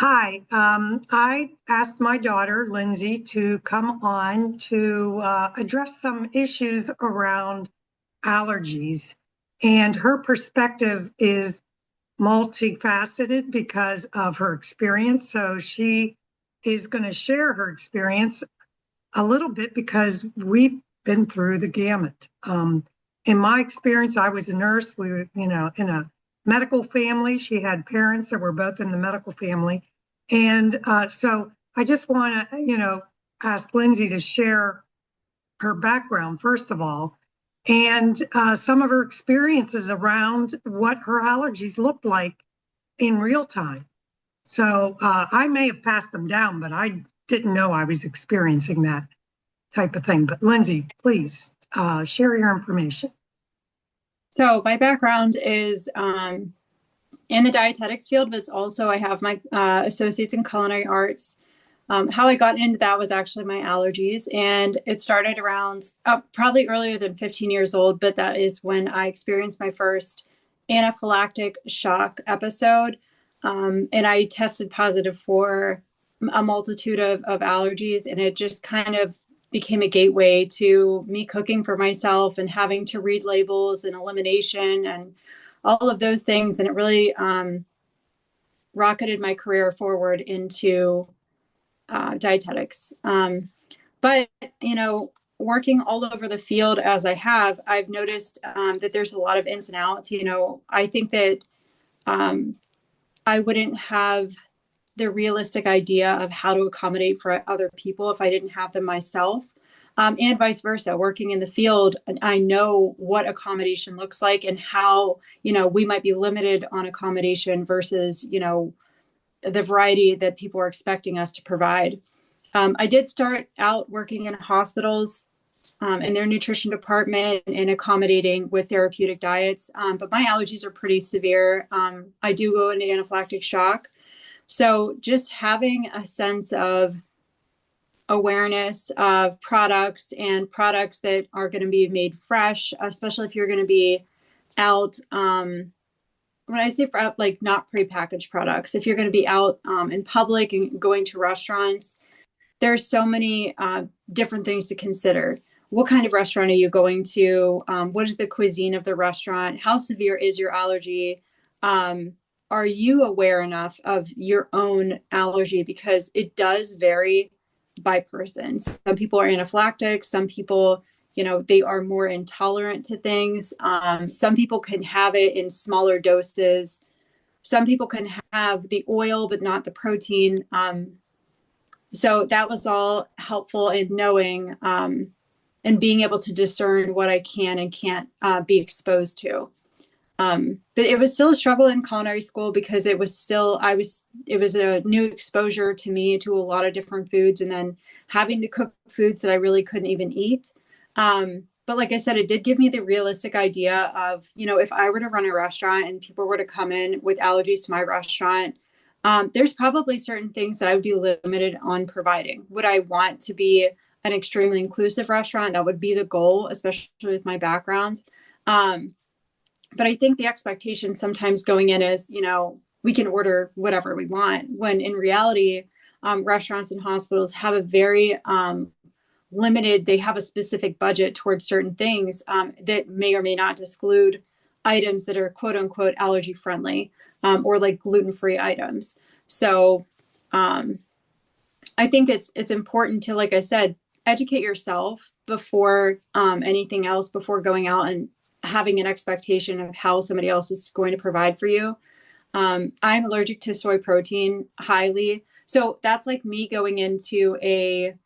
Hi, I asked my daughter, Lindsay, to come on to address some issues around allergies. And her perspective is multifaceted because of her experience. So she is going to share her experience a little bit because we've been through the gamut. In my experience, I was a nurse. We were, in a medical family. She had parents that were both in the medical family. And so I just want to, ask Lindsay to share her background, first of all, and some of her experiences around what her allergies looked like in real time. So I may have passed them down, but I didn't know I was experiencing that type of thing. But Lindsay, please share your information. So my background is in the dietetics field, but it's also I have my associates in culinary arts. How I got into that was actually my allergies, and it started around probably earlier than 15 years old, but that is when I experienced my first anaphylactic shock episode, and I tested positive for a multitude of allergies, and it just kind of became a gateway to me cooking for myself and having to read labels and elimination and all of those things. And it really rocketed my career forward into dietetics. But, you know, working all over the field as I have, I've noticed that there's a lot of ins and outs. I think that um, I wouldn't have the realistic idea of how to accommodate for other people if I didn't have them myself. And vice versa, working in the field, I know what accommodation looks like and how, we might be limited on accommodation versus, the variety that people are expecting us to provide. I did start out working in hospitals in their nutrition department and accommodating with therapeutic diets, but my allergies are pretty severe. I do go into anaphylactic shock. So just having a sense of awareness of products and products that are going to be made fresh, especially if you're going to be out. When I say like not prepackaged products, if you're going to be out in public and going to restaurants, there's so many different things to consider. What kind of restaurant are you going to? What is the cuisine of the restaurant? How severe is your allergy? Are you aware enough of your own allergy? Because it does vary by person. Some people are anaphylactic. Some people, they are more intolerant to things. Some people can have it in smaller doses. Some people can have the oil, but not the protein. So that was all helpful in knowing and being able to discern what I can and can't be exposed to. But it was still a struggle in culinary school because it was a new exposure to me to a lot of different foods, and then having to cook foods that I really couldn't even eat. But like I said, it did give me the realistic idea of, if I were to run a restaurant and people were to come in with allergies to my restaurant, there's probably certain things that I would be limited on providing. Would I want to be an extremely inclusive restaurant? That would be the goal, especially with my background. But I think the expectation sometimes going in is, we can order whatever we want, when in reality, restaurants and hospitals have a very limited, they have a specific budget towards certain things that may or may not exclude items that are quote unquote allergy friendly or like gluten-free items. So I think it's important to, like I said, educate yourself before anything else, before going out and having an expectation of how somebody else is going to provide for you. I'm allergic to soy protein highly. So that's like me going into a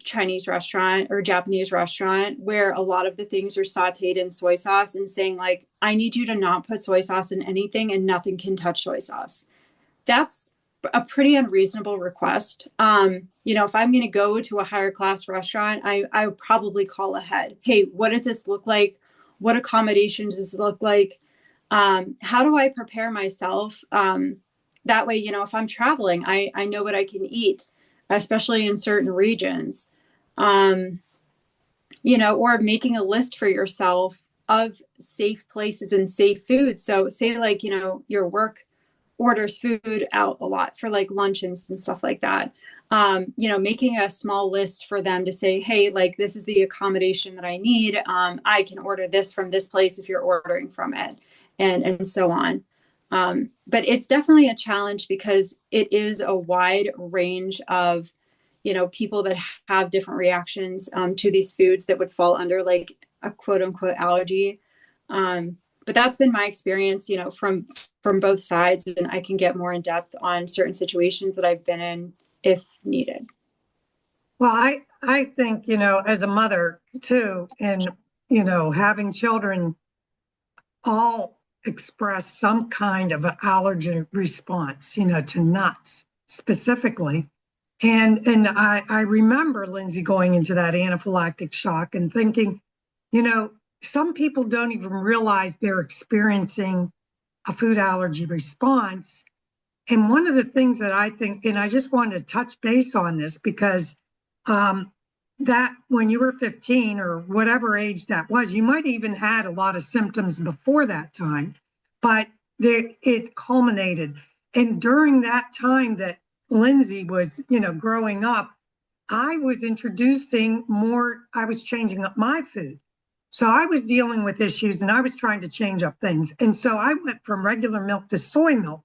Chinese restaurant or Japanese restaurant where a lot of the things are sauteed in soy sauce and saying like, I need you to not put soy sauce in anything and nothing can touch soy sauce. That's a pretty unreasonable request. If I'm going to go to a higher class restaurant, I would probably call ahead. Hey, what does this look like? What accommodations does it look like? How do I prepare myself? That way, if I'm traveling, I know what I can eat, especially in certain regions. Or making a list for yourself of safe places and safe foods. So say like, your work orders food out a lot for like luncheons and stuff like that. Making a small list for them to say, hey, like this is the accommodation that I need. I can order this from this place if you're ordering from it, and so on. But it's definitely a challenge because it is a wide range of, people that have different reactions to these foods that would fall under like a quote unquote allergy. But that's been my experience, from both sides, and I can get more in depth on certain situations that I've been in if needed. Well, I think, as a mother too, and, having children all express some kind of an allergen response, to nuts specifically. And I remember Lindsay going into that anaphylactic shock and thinking, some people don't even realize they're experiencing a food allergy response. And one of the things that I think, and I just wanted to touch base on this because that when you were 15 or whatever age that was, you might even had a lot of symptoms before that time, but it culminated. And during that time that Lindsay was, growing up, I was I was changing up my food. So I was dealing with issues and I was trying to change up things. And so I went from regular milk to soy milk.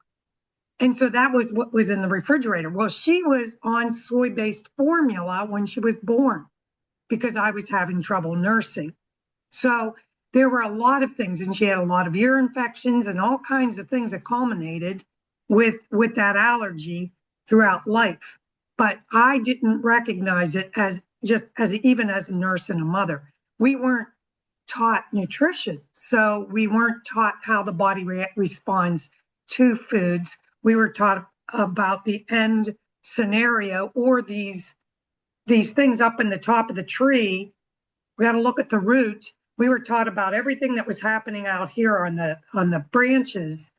And so that was what was in the refrigerator. Well, she was on soy-based formula when she was born because I was having trouble nursing. So there were a lot of things, and she had a lot of ear infections and all kinds of things that culminated with that allergy throughout life. But I didn't recognize it as even as a nurse and a mother. We weren't taught nutrition, so we weren't taught how the body responds to foods. We were taught about the end scenario or these things up in the top of the tree. We got to look at the root. We were taught about everything that was happening out here on the branches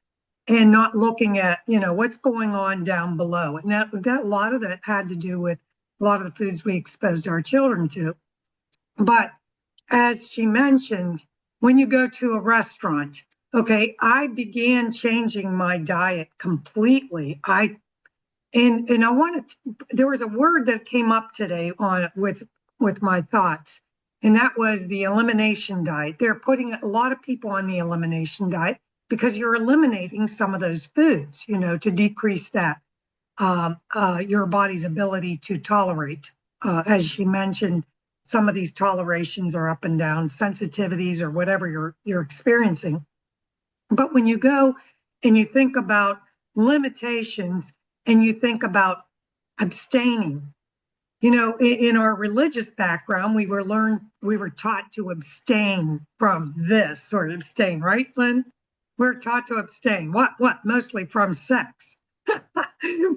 and not looking at, what's going on down below. And that a lot of that had to do with a lot of the foods we exposed our children to. But as she mentioned, when you go to a restaurant, okay, I began changing my diet completely. And I wanted there was a word that came up today with my thoughts, and that was the elimination diet. They're putting a lot of people on the elimination diet because you're eliminating some of those foods, to decrease that your body's ability to tolerate. As she mentioned, some of these tolerations are up and down, sensitivities or whatever you're experiencing. But when you go and you think about limitations and you think about abstaining, in our religious background, we were taught to abstain from this or abstain, right, Lynn? We're taught to abstain. What? Mostly from sex.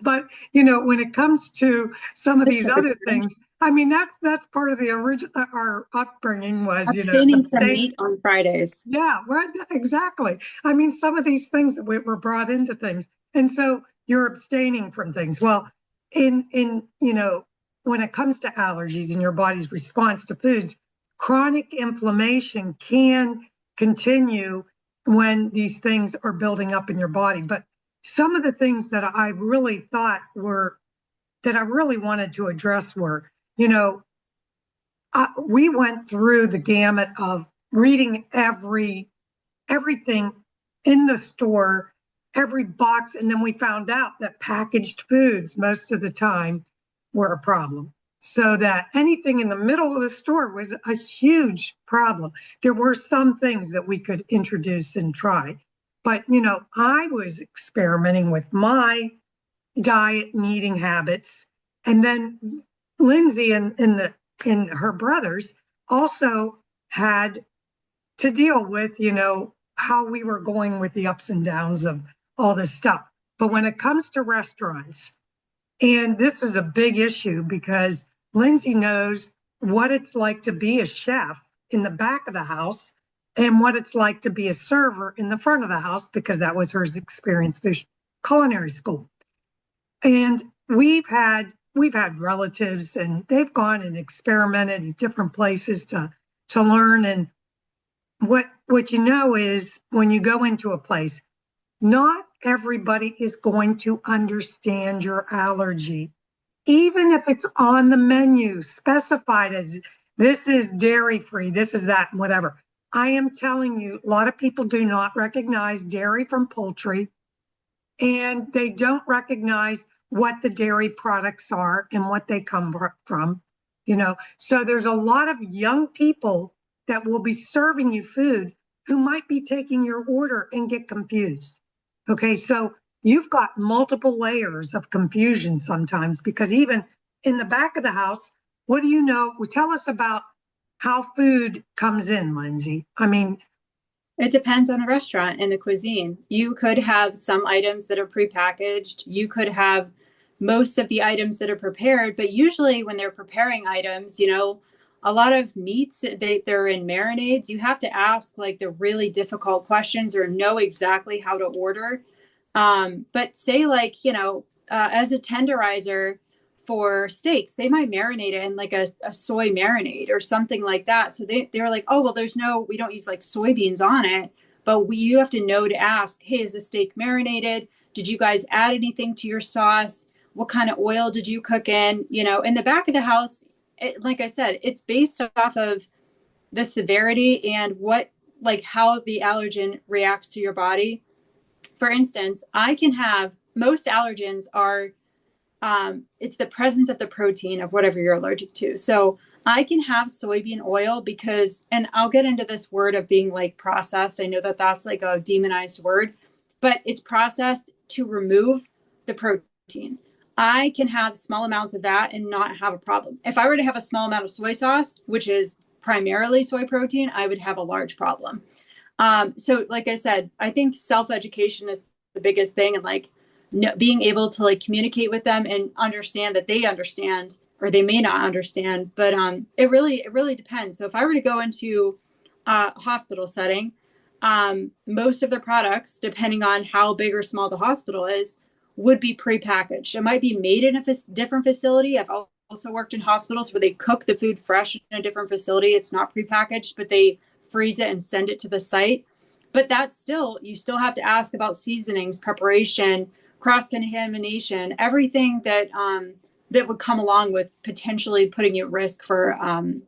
But, when it comes to some of these other things, I mean, that's part of the original, our upbringing was, abstaining from meat on Fridays. Yeah, right, exactly. I mean, some of these things that were brought into things. And so you're abstaining from things. Well, in when it comes to allergies and your body's response to foods, chronic inflammation can continue when these things are building up in your body. But some of the things that I really thought that I really wanted to address were, we went through the gamut of reading everything in the store, every box, and then we found out that packaged foods most of the time were a problem. So that anything in the middle of the store was a huge problem. There were some things that we could introduce and try. But, I was experimenting with my diet and eating habits. And then Lindsay and her brothers also had to deal with, how we were going with the ups and downs of all this stuff. But when it comes to restaurants, and this is a big issue because Lindsay knows what it's like to be a chef in the back of the house and what it's like to be a server in the front of the house, because that was her experience through culinary school. And we've had relatives and they've gone and experimented in different places to learn. And what is when you go into a place, not everybody is going to understand your allergy. Even if it's on the menu, specified as this is dairy free, this is that, whatever. I am telling you, a lot of people do not recognize dairy from poultry, and they don't recognize what the dairy products are and what they come from, you know. So there's a lot of young people that will be serving you food who might be taking your order and get confused. Okay, so you've got multiple layers of confusion sometimes, because even in the back of the house, what do you know? Well, tell us about how food comes in, Lindsay. I mean, It depends on the restaurant and the cuisine. You could have some items that are prepackaged. You could have most of the items that are prepared, but usually when they're preparing items, a lot of meats, they're in marinades. You have to ask like the really difficult questions or know exactly how to order. But say like, as a tenderizer for steaks, they might marinate it in like a soy marinade or something like that. So they're like, oh, well, we don't use like soybeans on it, but you have to know to ask, hey, is the steak marinated? Did you guys add anything to your sauce? What kind of oil did you cook in? In the back of the house, like I said, it's based off of the severity and how the allergen reacts to your body. For instance, I can have most allergens are it's the presence of the protein of whatever you're allergic to. So I can have soybean oil because, and I'll get into this word of being like processed. I know that that's like a demonized word, but it's processed to remove the protein. I can have small amounts of that and not have a problem. If I were to have a small amount of soy sauce, which is primarily soy protein, I would have a large problem. So like I said, I think self-education is the biggest thing, and like being able to like communicate with them and understand that they understand, or they may not understand, but it really depends. So if I were to go into a hospital setting, most of the products, depending on how big or small the hospital is, would be prepackaged. It might be made in a different facility. I've also worked in hospitals where they cook the food fresh in a different facility. It's not prepackaged, but they freeze it and send it to the site. But you still have to ask about seasonings, preparation, cross-contamination, everything that would come along with potentially putting you at risk for an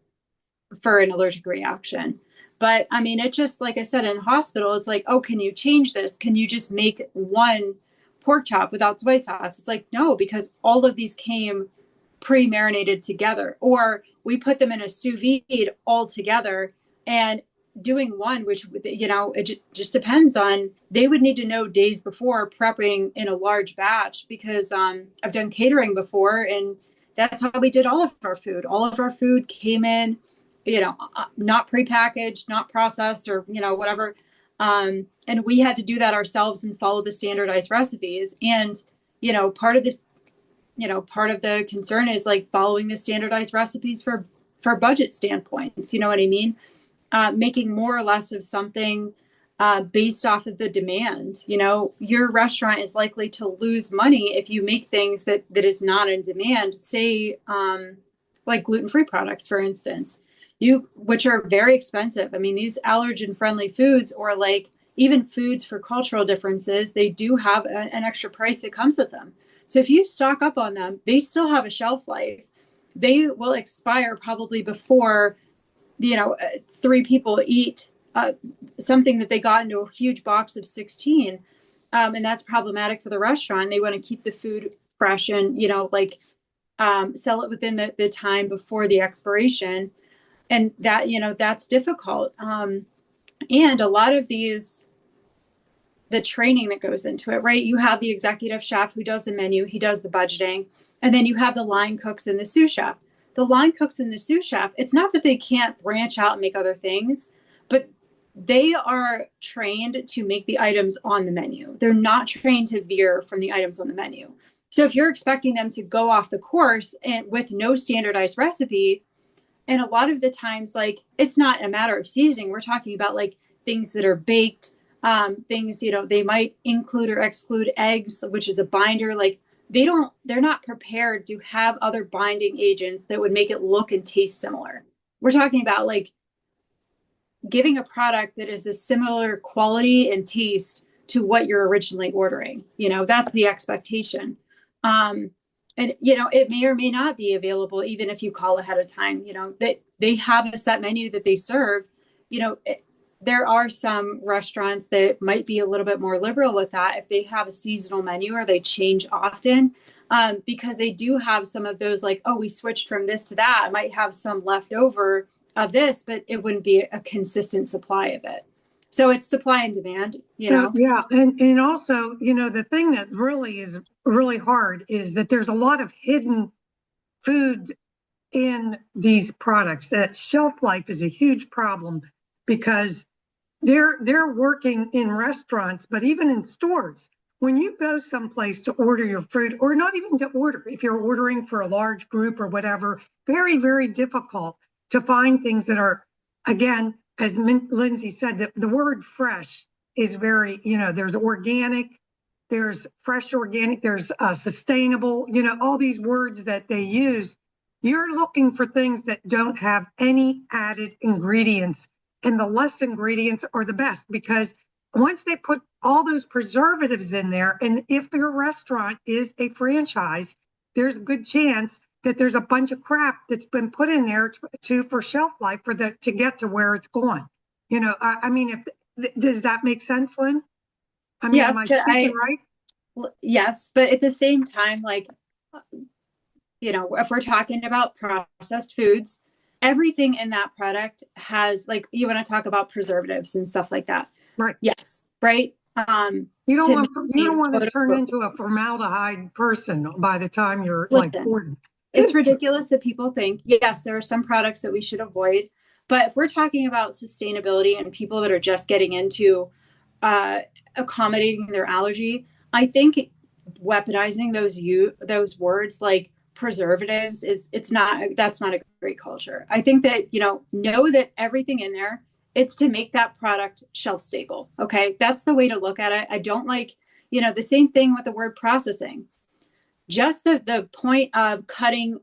allergic reaction. But I mean, it just, like I said, in hospital, it's like, oh, can you change this? Can you just make one pork chop without soy sauce? It's like, no, because all of these came pre-marinated together, or we put them in a sous vide all together. And doing one, which, it just depends on, they would need to know days before prepping in a large batch, because I've done catering before, and that's how we did all of our food. All of our food came in, not prepackaged, not processed, or, whatever. And we had to do that ourselves and follow the standardized recipes. And, part of this, part of the concern is like following the standardized recipes for budget standpoints. You know what I mean? Making more or less of something based off of the demand. Your restaurant is likely to lose money if you make things that is not in demand. Say, like gluten-free products, for instance, which are very expensive. I mean, these allergen-friendly foods, or like even foods for cultural differences, they do have an extra price that comes with them. So if you stock up on them, they still have a shelf life. They will expire probably before 3 people eat something that they got into a huge box of 16. And that's problematic for the restaurant. They want to keep the food fresh and, sell it within the time before the expiration. And that, that's difficult. And a lot of the training that goes into it, right? You have the executive chef who does the menu, he does the budgeting, and then you have the line cooks and the sous chef. The line cooks and the sous chef, it's not that they can't branch out and make other things, but they are trained to make the items on the menu. They're not trained to veer from the items on the menu. So if you're expecting them to go off the course and with no standardized recipe, and a lot of the times, like, it's not a matter of seasoning. We're talking about like things that are baked, things, they might include or exclude eggs, which is a binder. Like, they're not prepared to have other binding agents that would make it look and taste similar. We're talking about like giving a product that is a similar quality and taste to what you're originally ordering. That's the expectation. And it may or may not be available even if you call ahead of time. That they have a set menu that they serve. There are some restaurants that might be a little bit more liberal with that if they have a seasonal menu or they change often, because they do have some of those, like, oh, we switched from this to that. I might have some left over of this, but it wouldn't be a consistent supply of it. So it's supply and demand. So yeah, and also, the thing that really is really hard is that there's a lot of hidden food in these products. That shelf life is a huge problem because they're working in restaurants, but even in stores. When you go someplace to order your food, or not even to order, if you're ordering for a large group or whatever, very, very difficult to find things that are, again, as Lindsay said, the word fresh is very, there's organic, there's fresh organic, there's sustainable, all these words that they use. You're looking for things that don't have any added ingredients, and the less ingredients are the best, because once they put all those preservatives in there, and if your restaurant is a franchise, there's a good chance that there's a bunch of crap that's been put in there for shelf life to get to where it's going. I mean, does that make sense, Lynn? I mean, yes, am I speaking right? Yes, but at the same time, like, if we're talking about processed foods, everything in that product has, like, you want to talk about preservatives and stuff like that. Right. Yes. Right. You don't want to turn into a formaldehyde person by the time you're like 40. It's ridiculous that people think, yes, there are some products that we should avoid. But if we're talking about sustainability and people that are just getting into accommodating their allergy, I think weaponizing those words like preservatives that's not a great culture. I think that, know that everything in there, it's to make that product shelf stable. Okay. That's the way to look at it. I don't like, the same thing with the word processing. Just the point of cutting,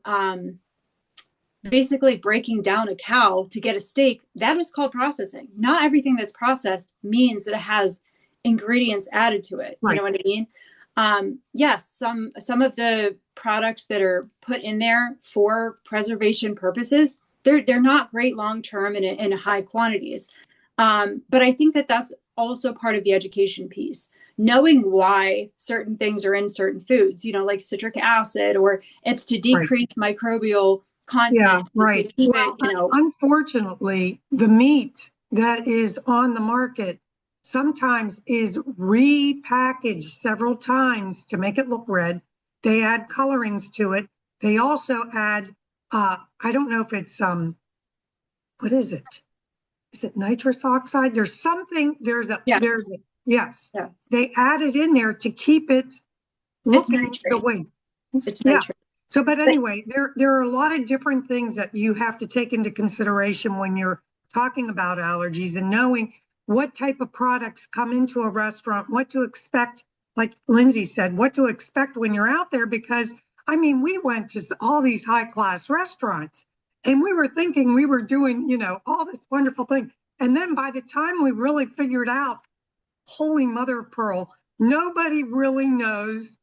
basically breaking down a cow to get a steak, that is called processing. Not everything that's processed means that it has ingredients added to it. Right. You know what I mean? Yes, some of the products that are put in there for preservation purposes, they're not great long-term in high quantities. But I think that that's also part of the education piece. Knowing why certain things are in certain foods, like citric acid, or it's to decrease microbial content. Yeah, right. Unfortunately, the meat that is on the market sometimes is repackaged several times to make it look red. They add colorings to it. They also add, I don't know if it's, what is it? Is it nitrous oxide? There's something, yes. They add it in there to keep it looking the way. It's nitrate. So, but anyway, there are a lot of different things that you have to take into consideration when you're talking about allergies, and knowing what type of products come into a restaurant, what to expect, like Lindsay said, what to expect when you're out there. Because, I mean, we went to all these high-class restaurants, and we were thinking we were doing, all this wonderful thing. And then by the time we really figured out, holy mother of pearl, nobody really knows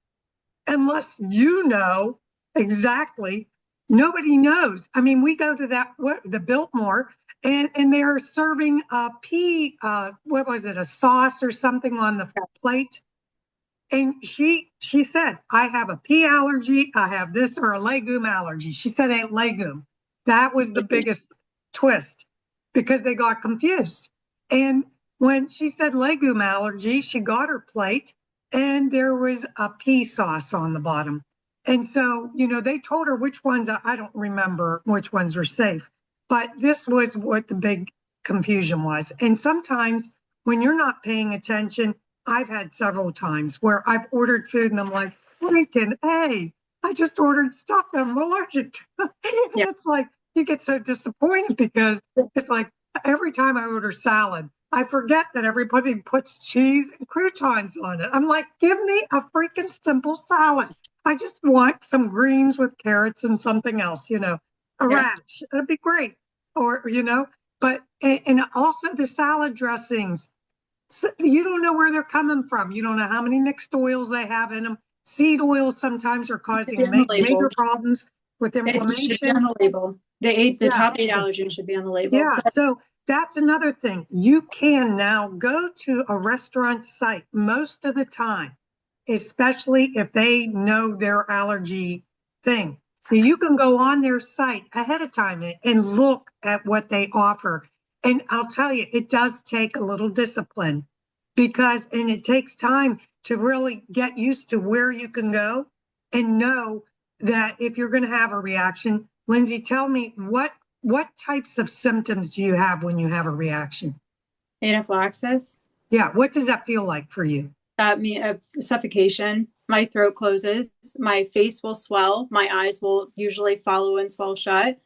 unless you know exactly. Nobody knows. I mean, we go to the Biltmore, and they're serving a pea, what was it, a sauce or something on the plate. And she said, I have a pea allergy, I have this, or a legume allergy. She said a legume. That was the biggest twist, because they got confused. And when she said legume allergy, she got her plate, and there was a pea sauce on the bottom. And so, they told her which ones, I don't remember which ones were safe, but this was what the big confusion was. And sometimes when you're not paying attention, I've had several times where I've ordered food and I'm like, freaking A, I just ordered stuff that I'm allergic to. Yeah. It's like, you get so disappointed, because it's like every time I order salad, I forget that everybody puts cheese and croutons on it. I'm like, give me a freaking simple salad. I just want some greens with carrots and something else, a radish. That'd be great. Or, but, and also the salad dressings. So you don't know where they're coming from. You don't know how many mixed oils they have in them. Seed oils sometimes are It should be causing on the major label. problems with It should be inflammation. on the label. The Yeah. top eight allergens should be on the label. Yeah, But so that's another thing. You can now go to a restaurant site most of the time, especially if they know their allergy thing. You can go on their site ahead of time and look at what they offer. And I'll tell you, it does take a little discipline and it takes time to really get used to where you can go and know that if you're going to have a reaction. Lindsay, tell me what types of symptoms do you have when you have a reaction? anaphylaxis, Yeah, what does that feel like for you? suffocation. My throat closes. My face will swell. My eyes will usually follow and swell shut.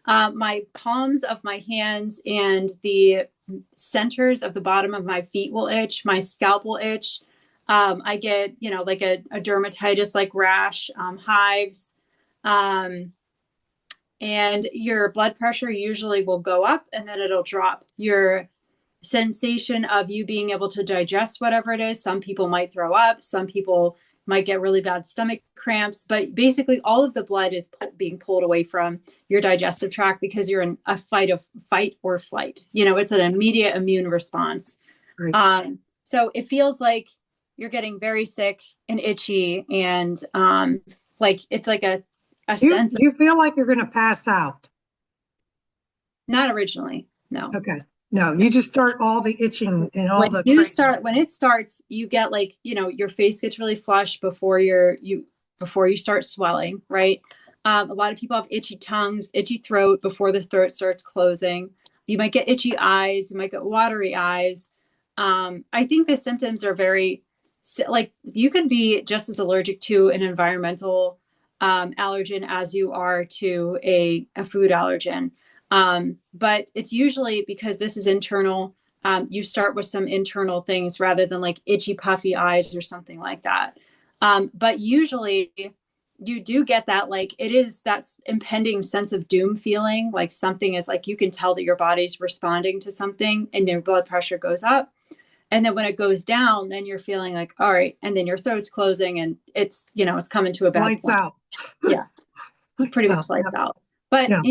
My palms of my hands and the centers of the bottom of my feet will itch. My scalp will itch. I get, like a dermatitis like rash, hives. Um, and your blood pressure usually will go up and then it'll drop. Your sensation of you being able to digest whatever it is. Some people might throw up, some people might get really bad stomach cramps, but basically all of the blood is being pulled away from your digestive tract because you're in a fight or flight. It's an immediate immune response. Right. So it feels like you're getting very sick and itchy and like it's like a You sense of, you feel like you're going to pass out. not originally, no. Okay. No, you just start all the itching and all when the you crazy. start when it starts, you get like, your face gets really flushed before you start swelling, right? A lot of people have itchy tongues, itchy throat before the throat starts closing. You might get itchy eyes, you might get watery eyes. I think the symptoms are very like you can be just as allergic to an environmental allergen as you are to a food allergen. But it's usually because this is internal. You start with some internal things rather than like itchy, puffy eyes or something like that. But usually you do get that, like it is that impending sense of doom feeling, like something is like you can tell that your body's responding to something and your blood pressure goes up. And then when it goes down, then you're feeling like, all right. And then your throat's closing and it's coming to a bad Lights point. out. Yeah, pretty So, much lights yeah, out. But yeah.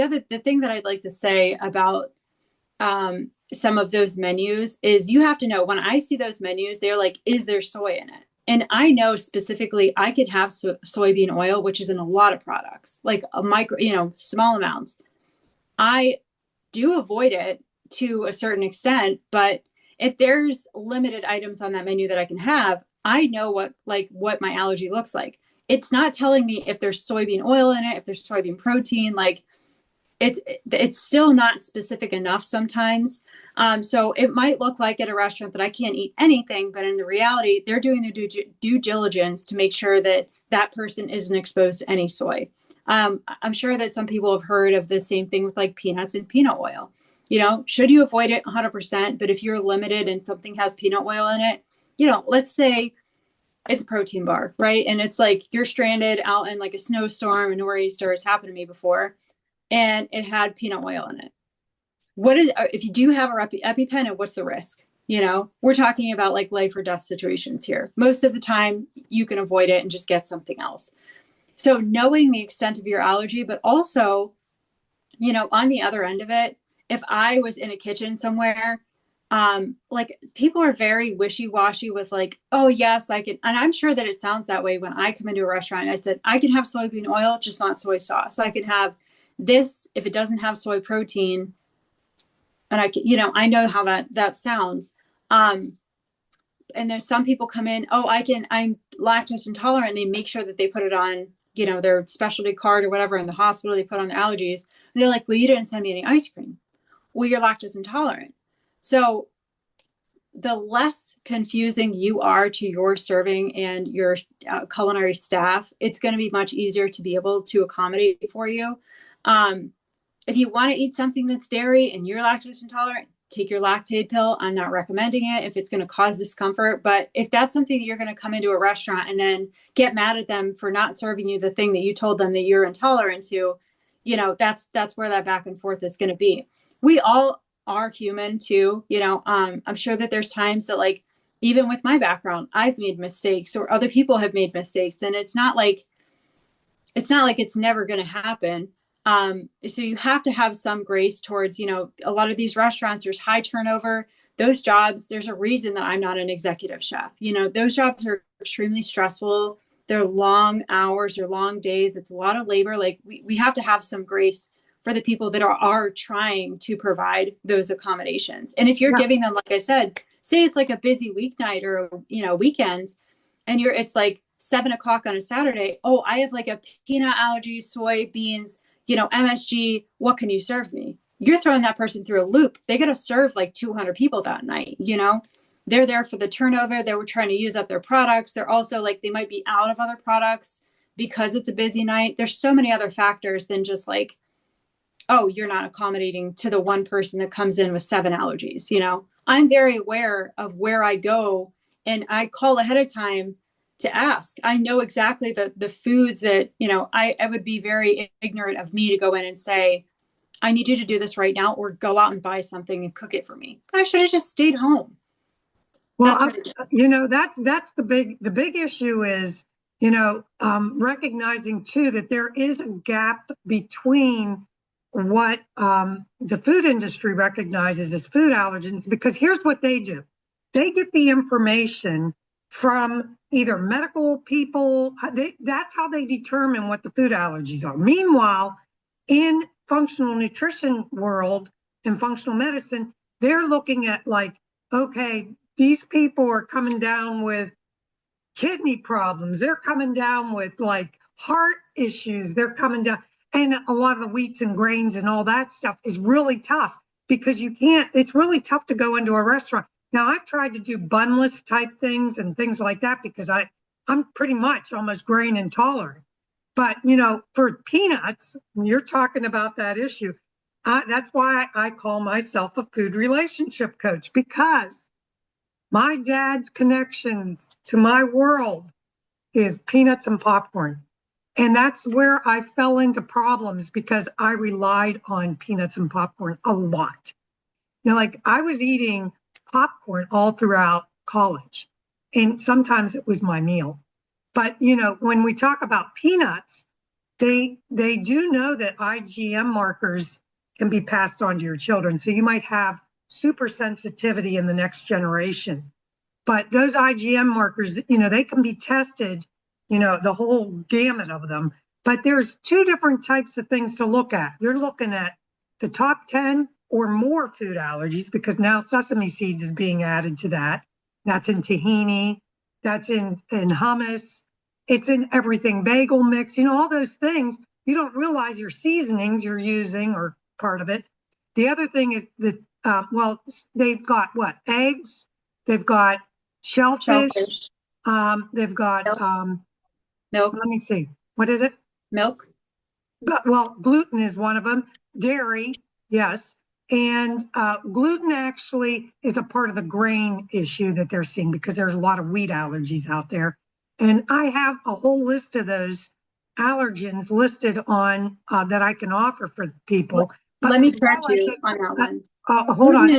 the thing that I'd like to say about some of those menus is you have to know when I see those menus, they're like, is there soy in it? And I know specifically I could have soybean oil, which is in a lot of products, like a small amounts. I do avoid it to a certain extent, but if there's limited items on that menu that I can have, I know what my allergy looks like. It's not telling me if there's soybean oil in it, if there's soybean protein, like it's still not specific enough sometimes. So it might look like at a restaurant that I can't eat anything, but in the reality, they're doing their due diligence to make sure that that person isn't exposed to any soy. I'm sure that some people have heard of the same thing with like peanuts and peanut oil. Should you avoid it 100%? But if you're limited and something has peanut oil in it, let's say it's a protein bar, right? And it's like you're stranded out in like a snowstorm, a nor'easter. It's happened to me before, and it had peanut oil in it. What is if you do have a EpiPen, and what's the risk? We're talking about like life or death situations here. Most of the time, you can avoid it and just get something else. So knowing the extent of your allergy, but also, on the other end of it, if I was in a kitchen somewhere, like people are very wishy-washy with like, oh yes, I can, and I'm sure that it sounds that way when I come into a restaurant and I said, I can have soybean oil, just not soy sauce. I can have this if it doesn't have soy protein. And I can, I know how that sounds. And there's some people come in, oh, I'm lactose intolerant. And they make sure that they put it on, their specialty card or whatever in the hospital, they put on their allergies. And they're like, well, you didn't send me any ice cream. Well, you're lactose intolerant. So the less confusing you are to your serving and your culinary staff, it's going to be much easier to be able to accommodate for you. If you want to eat something that's dairy and you're lactose intolerant, take your lactate pill. I'm not recommending it if it's going to cause discomfort. But if that's something that you're going to come into a restaurant and then get mad at them for not serving you the thing that you told them that you're intolerant to, that's where that back and forth is going to be. We all are human too. I'm sure that there's times that, like, even with my background, I've made mistakes or other people have made mistakes, and it's not like it's never going to happen. So you have to have some grace towards, a lot of these restaurants, there's high turnover. Those jobs, there's a reason that I'm not an executive chef. Those jobs are extremely stressful. They're long hours or long days. It's a lot of labor. Like we have to have some grace for the people that are trying to provide those accommodations. And if you're Yeah. giving them, like I said, say it's like a busy weeknight or, weekends, and it's like 7 o'clock on a Saturday. Oh, I have like a peanut allergy, soybeans, MSG. What can you serve me? You're throwing that person through a loop. They got to serve like 200 people that night. They're there for the turnover. They were trying to use up their products. They're also like, they might be out of other products because it's a busy night. There's so many other factors than just like, oh, you're not accommodating to the one person that comes in with 7 allergies. I'm very aware of where I go, and I call ahead of time to ask. I know exactly the foods that, I would be very ignorant of me to go in and say, I need you to do this right now, or go out and buy something and cook it for me. I should have just stayed home. Well, That's ridiculous. that's the big issue is, recognizing too that there is a gap between what the food industry recognizes as food allergens, because here's what they do. They get the information from either medical people. That's how they determine what the food allergies are. Meanwhile, in functional nutrition world and functional medicine, they're looking at like, okay, these people are coming down with kidney problems. They're coming down with like heart issues. They're coming down. And a lot of the wheats and grains and all that stuff is really tough because it's really tough to go into a restaurant. Now, I've tried to do bunless type things and things like that because I'm pretty much almost grain intolerant. But, for peanuts, you're talking about that issue. That's why I call myself a food relationship coach, because my dad's connections to my world is peanuts and popcorn. And that's where I fell into problems because I relied on peanuts and popcorn a lot. Like I was eating popcorn all throughout college, and sometimes it was my meal. But, when we talk about peanuts, they do know that IgM markers can be passed on to your children. So you might have super sensitivity in the next generation. But those IgM markers, they can be tested, the whole gamut of them. But there's 2 different types of things to look at. You're looking at the top 10 or more food allergies, because now sesame seeds is being added to that. That's in tahini, that's in hummus, it's in everything, bagel mix, all those things. You don't realize your seasonings you're using or part of it. The other thing is that, they've got what? Eggs, they've got shellfish. They've got, Milk. let me see, what is it? Milk. But, gluten is one of them. Dairy, yes. And gluten actually is a part of the grain issue that they're seeing because there's a lot of wheat allergies out there. And I have a whole list of those allergens listed on that I can offer for people. But let me correct you on that one. Hold on.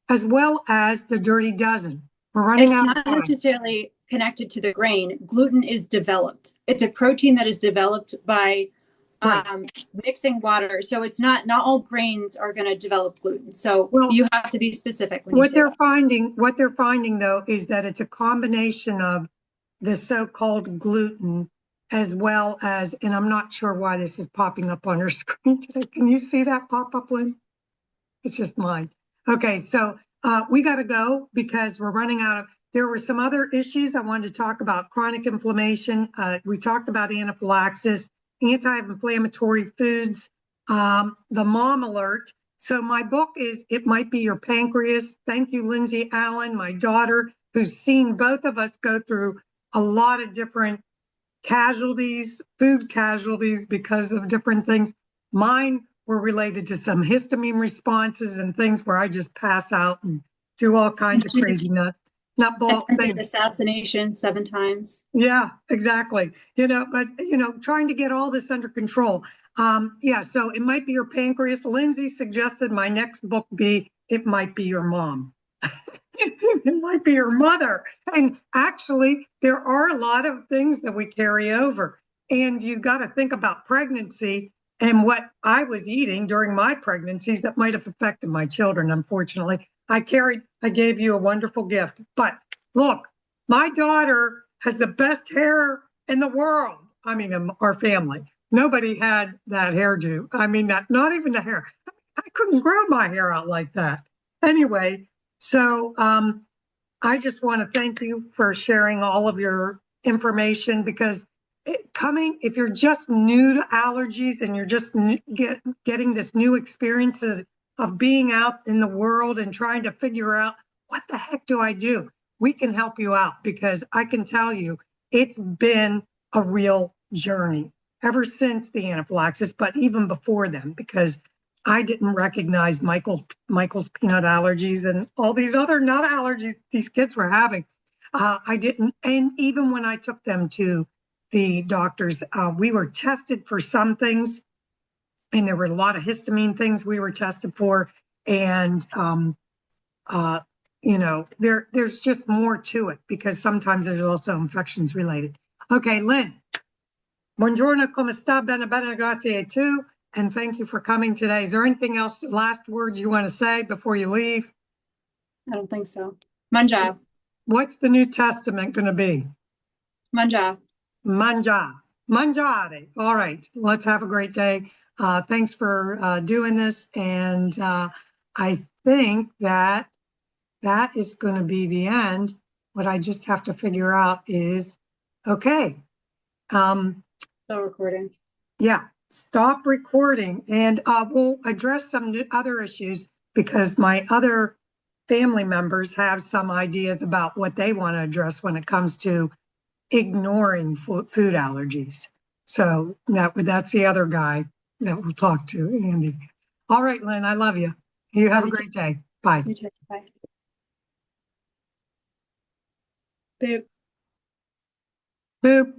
As well as the dirty dozen. We're running out of time. It's not necessarily connected to the grain. Gluten is developed. It's a protein that is developed by mixing water. So it's not all grains are going to develop gluten. So you have to be specific when what they're finding though is that it's a combination of the so-called gluten as well as, and I'm not sure why this is popping up on your screen today. Can you see that pop up, Lynn? It's just mine. Okay, so we got to go because we're running out of. There were some other issues I wanted to talk about. Chronic inflammation. We talked about anaphylaxis, anti-inflammatory foods, the mom alert. So my book is It Might Be Your Pancreas. Thank you, Lindsay Allen, my daughter, who's seen both of us go through a lot of different casualties, food casualties because of different things. Mine were related to some histamine responses and things where I just pass out and do all kinds of crazy nutball things. Assassination 7 times. Yeah, exactly. But trying to get all this under control. Yeah, so it might be your pancreas. Lindsay suggested my next book be It Might Be Your Mom. It might be your mother. And actually, there are a lot of things that we carry over. And you've got to think about pregnancy and what I was eating during my pregnancies that might have affected my children, unfortunately. I gave you a wonderful gift. But look, my daughter has the best hair in the world. I mean, in our family. Nobody had that hairdo. I mean, not even the hair. I couldn't grow my hair out like that. Anyway, so I just want to thank you for sharing all of your information because if you're just new to allergies and you're just getting this new experience of being out in the world and trying to figure out what the heck do I do, we can help you out because I can tell you it's been a real journey ever since the anaphylaxis, but even before then, because I didn't recognize Michael's peanut allergies and all these other nut allergies these kids were having. I didn't, and even when I took them to the doctors, we were tested for some things, and there were a lot of histamine things we were tested for, and there's just more to it because sometimes there's also infections related. Okay, Lynn. Buongiorno, come sta? Bene, bene, grazie tu. And thank you for coming today. Is there anything else, last words you want to say before you leave? I don't think so. Manja. What's the New Testament going to be? Manja. Mangia. Mangiare. All right. Let's have a great day. Thanks for doing this. And I think that is going to be the end. What I just have to figure out is, okay. Still recording. Yeah. Stop recording and we'll address some other issues because my other family members have some ideas about what they want to address when it comes to ignoring food allergies. So that's the other guy that we'll talk to, Andy. All right, Lynn, I love you. You have a great day. Bye. You too. Bye. Boop. Boop.